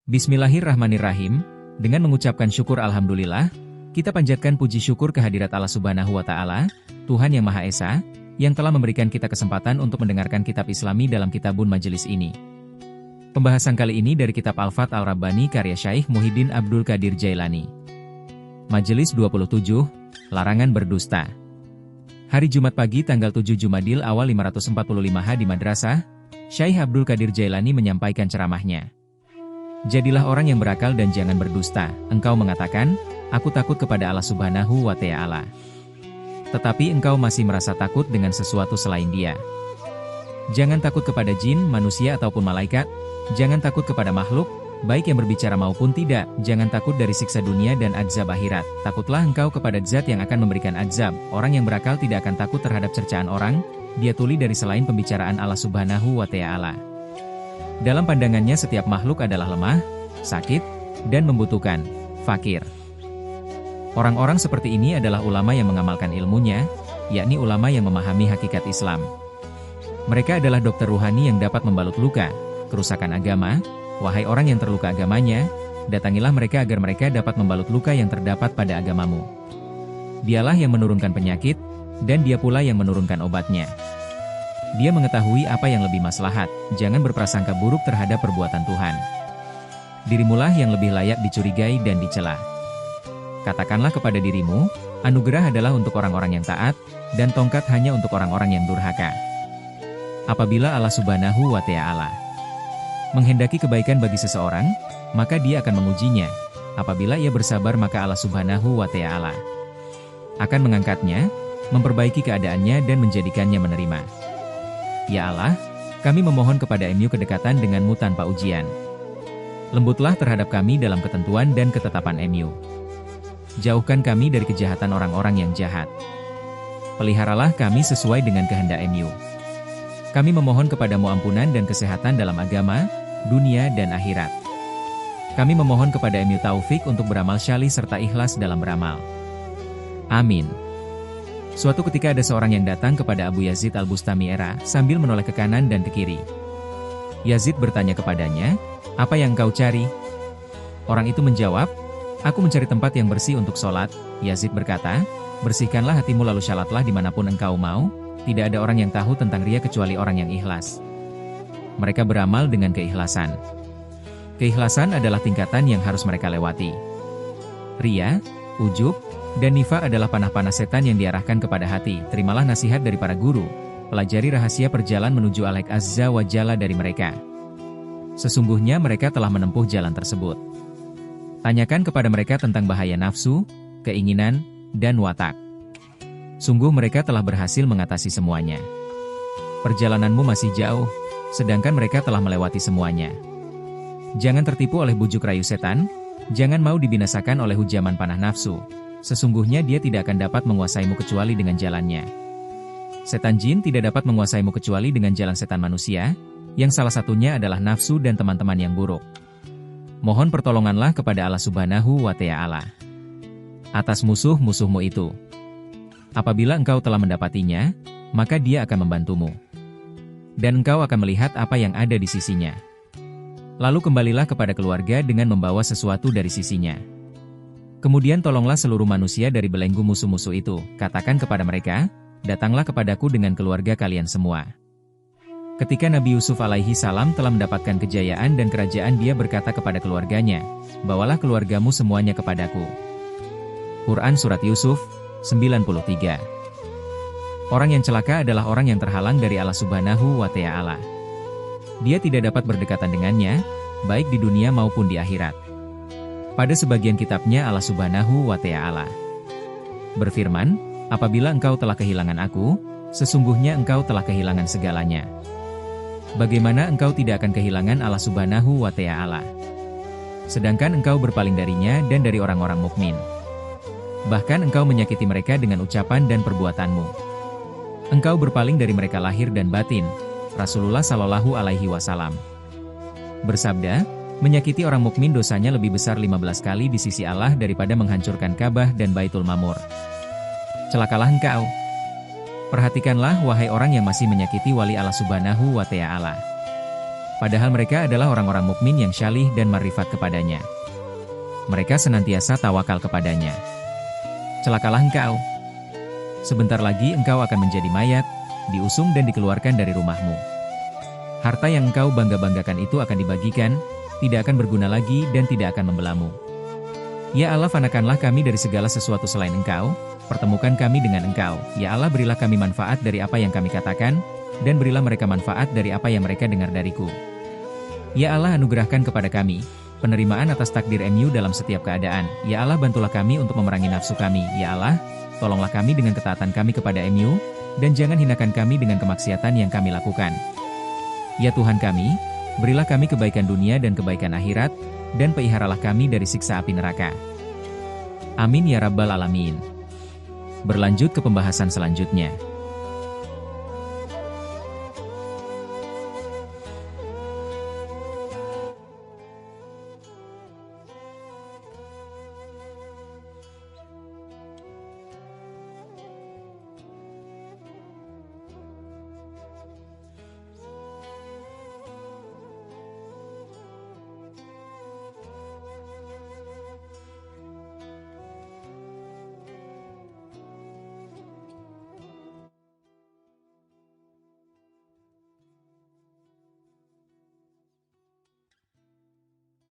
Bismillahirrahmanirrahim. Dengan mengucapkan syukur alhamdulillah, kita panjatkan puji syukur kehadirat Allah Subhanahu wa Ta'ala, Tuhan yang Maha Esa, yang telah memberikan kita kesempatan untuk mendengarkan kitab Islami dalam kitabun majelis ini. Pembahasan kali ini dari kitab Al-Fath Al-Rabbani karya Syaikh Muhyiddin Abdul Qadir Jailani. Majelis 27, Larangan Berdusta. Hari Jumat pagi tanggal 7 Jumadil awal 545 di Madrasah, Syaikh Abdul Qadir Jailani menyampaikan ceramahnya. Jadilah orang yang berakal dan jangan berdusta. Engkau mengatakan, aku takut kepada Allah Subhanahu wa Ta'ala. Tetapi engkau masih merasa takut dengan sesuatu selain Dia. Jangan takut kepada jin, manusia ataupun malaikat. Jangan takut kepada makhluk, baik yang berbicara maupun tidak. Jangan takut dari siksa dunia dan azab akhirat. Takutlah engkau kepada Zat yang akan memberikan azab. Orang yang berakal tidak akan takut terhadap cercaan orang. Dia tuli dari selain pembicaraan Allah Subhanahu wa Ta'ala. Dalam pandangannya setiap makhluk adalah lemah, sakit, dan membutuhkan, fakir. Orang-orang seperti ini adalah ulama yang mengamalkan ilmunya, yakni ulama yang memahami hakikat Islam. Mereka adalah dokter ruhani yang dapat membalut luka, kerusakan agama. Wahai orang yang terluka agamanya, datangilah mereka agar mereka dapat membalut luka yang terdapat pada agamamu. Dialah yang menurunkan penyakit, dan Dia pula yang menurunkan obatnya. Dia mengetahui apa yang lebih maslahat, jangan berprasangka buruk terhadap perbuatan Tuhan. Dirimulah yang lebih layak dicurigai dan dicela. Katakanlah kepada dirimu, anugerah adalah untuk orang-orang yang taat, dan tongkat hanya untuk orang-orang yang durhaka. Apabila Allah Subhanahu wa Ta'ala menghendaki kebaikan bagi seseorang, maka Dia akan mengujinya. Apabila ia bersabar, maka Allah Subhanahu wa Ta'ala akan mengangkatnya, memperbaiki keadaannya dan menjadikannya menerima. Ya Allah, kami memohon kepada MU kedekatan denganmu tanpa ujian. Lembutlah terhadap kami dalam ketentuan dan ketetapan MU. Jauhkan kami dari kejahatan orang-orang yang jahat. Peliharalah kami sesuai dengan kehendak MU. Kami memohon kepadamu ampunan dan kesehatan dalam agama, dunia dan akhirat. Kami memohon kepada MU taufik untuk beramal syalih serta ikhlas dalam beramal. Amin. Suatu ketika ada seorang yang datang kepada Abu Yazid Al-Bustami sambil menoleh ke kanan dan ke kiri. Yazid bertanya kepadanya, apa yang engkau cari? Orang itu menjawab, aku mencari tempat yang bersih untuk sholat. Yazid berkata, bersihkanlah hatimu lalu sholatlah dimanapun engkau mau, tidak ada orang yang tahu tentang ria kecuali orang yang ikhlas. Mereka beramal dengan keikhlasan. Keikhlasan adalah tingkatan yang harus mereka lewati. Ria, ujub, dan nifaq adalah panah-panah setan yang diarahkan kepada hati. Terimalah nasihat dari para guru, pelajari rahasia perjalanan menuju Allah Azza wa Jalla dari mereka. Sesungguhnya mereka telah menempuh jalan tersebut. Tanyakan kepada mereka tentang bahaya nafsu, keinginan, dan watak. Sungguh mereka telah berhasil mengatasi semuanya. Perjalananmu masih jauh, sedangkan mereka telah melewati semuanya. Jangan tertipu oleh bujuk rayu setan, jangan mau dibinasakan oleh hujaman panah nafsu. Sesungguhnya dia tidak akan dapat menguasaimu kecuali dengan jalannya. Setan jin tidak dapat menguasaimu kecuali dengan jalan setan manusia, yang salah satunya adalah nafsu dan teman-teman yang buruk. Mohon pertolonganlah kepada Allah Subhanahu wa Ta'ala atas musuh-musuhmu itu. Apabila engkau telah mendapatinya, maka Dia akan membantumu. Dan engkau akan melihat apa yang ada di sisinya. Lalu kembalilah kepada keluarga dengan membawa sesuatu dari sisinya. Kemudian tolonglah seluruh manusia dari belenggu musuh-musuh itu. Katakan kepada mereka, datanglah kepadaku dengan keluarga kalian semua. Ketika Nabi Yusuf alaihi salam telah mendapatkan kejayaan dan kerajaan, dia berkata kepada keluarganya, bawalah keluargamu semuanya kepadaku. Quran Surat Yusuf, 93. Orang yang celaka adalah orang yang terhalang dari Allah Subhanahu wa Ta'ala. Dia tidak dapat berdekatan dengannya, baik di dunia maupun di akhirat. Pada sebagian kitabnya Allah Subhanahu wa Ta'ala berfirman, apabila engkau telah kehilangan aku, sesungguhnya engkau telah kehilangan segalanya. Bagaimana engkau tidak akan kehilangan Allah Subhanahu wa Ta'ala? Sedangkan engkau berpaling darinya dan dari orang-orang mukmin. Bahkan engkau menyakiti mereka dengan ucapan dan perbuatanmu. Engkau berpaling dari mereka lahir dan batin. Rasulullah Shallallahu alaihi wasallam bersabda, menyakiti orang mukmin dosanya lebih besar 15 kali di sisi Allah daripada menghancurkan Ka'bah dan Baitul Mamur. Celakalah engkau. Perhatikanlah wahai orang yang masih menyakiti wali Allah Subhanahu wa Ta'ala. Padahal mereka adalah orang-orang mukmin yang syalih dan marifat kepadanya. Mereka senantiasa tawakal kepadanya. Celakalah engkau. Sebentar lagi engkau akan menjadi mayat, diusung dan dikeluarkan dari rumahmu. Harta yang engkau bangga-banggakan itu akan dibagikan, tidak akan berguna lagi dan tidak akan membelamu. Ya Allah, fanakanlah kami dari segala sesuatu selain engkau, pertemukan kami dengan engkau. Ya Allah, berilah kami manfaat dari apa yang kami katakan, dan berilah mereka manfaat dari apa yang mereka dengar dariku. Ya Allah, anugerahkan kepada kami penerimaan atas takdir MU dalam setiap keadaan. Ya Allah, bantulah kami untuk memerangi nafsu kami. Ya Allah, tolonglah kami dengan ketaatan kami kepada MU, dan jangan hinakan kami dengan kemaksiatan yang kami lakukan. Ya Tuhan kami, berilah kami kebaikan dunia dan kebaikan akhirat, dan peliharalah kami dari siksa api neraka. Amin ya Rabbal Alamin. Berlanjut ke pembahasan selanjutnya.